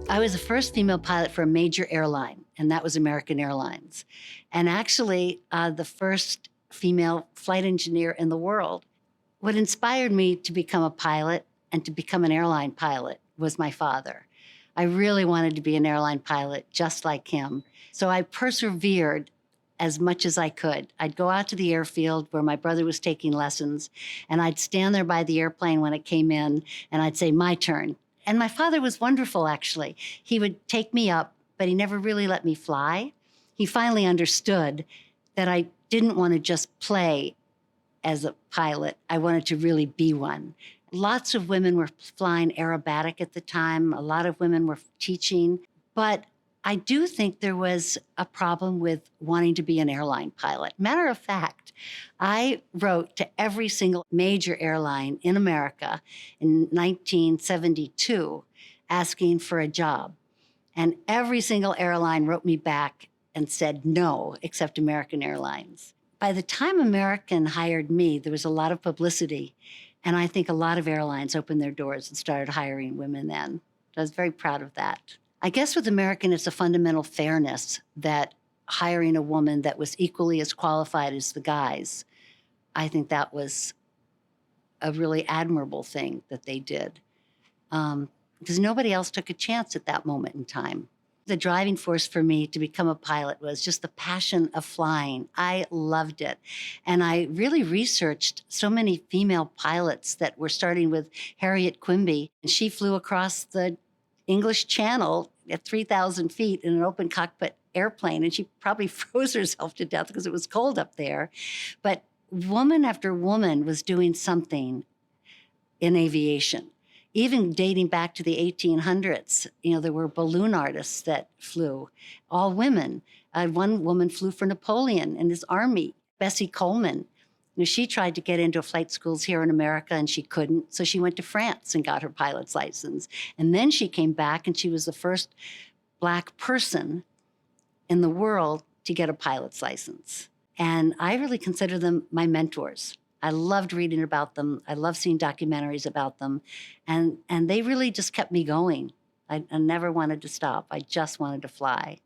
I was the first female pilot for a major airline, and that was American Airlines. And actually, the first female flight engineer in the world. What inspired me to become a pilot and to become an airline pilot was my father. I really wanted to be an airline pilot just like him. So I persevered as much as I could. I'd go out to the airfield where my brother was taking lessons, and I'd stand there by the airplane when it came in, and I'd say, "My turn." And my father was wonderful, actually. He would take me up, but he never really let me fly. He finally understood that I didn't want to just play as a pilot. I wanted to really be one. Lots of women were flying aerobatic at the time. A lot of women were teaching. But I do think there was a problem with wanting to be an airline pilot. Matter of fact, I wrote to every single major airline in America in 1972 asking for a job. And every single airline wrote me back and said no, except American Airlines. By the time American hired me, there was a lot of publicity. And I think a lot of airlines opened their doors and started hiring women then. I was very proud of that. I guess with American, it's a fundamental fairness that hiring a woman that was equally as qualified as the guys, I think that was a really admirable thing that they did. Because nobody else took a chance at that moment in time. The driving force for me to become a pilot was just the passion of flying. I loved it. And I really researched so many female pilots that were starting with Harriet Quimby. And she flew across the English Channel at 3,000 feet in an open cockpit airplane. And she probably froze herself to death because it was cold up there. But woman after woman was doing something in aviation. Even dating back to the 1800s, there were balloon artists that flew, all women. One woman flew for Napoleon and his army, Bessie Coleman. She tried to get into flight schools here in America and she couldn't, so she went to France and got her pilot's license. And then she came back and she was the first Black person in the world to get a pilot's license. And I really consider them my mentors. I loved reading about them. I loved seeing documentaries about them. And they really just kept me going. I never wanted to stop. I just wanted to fly.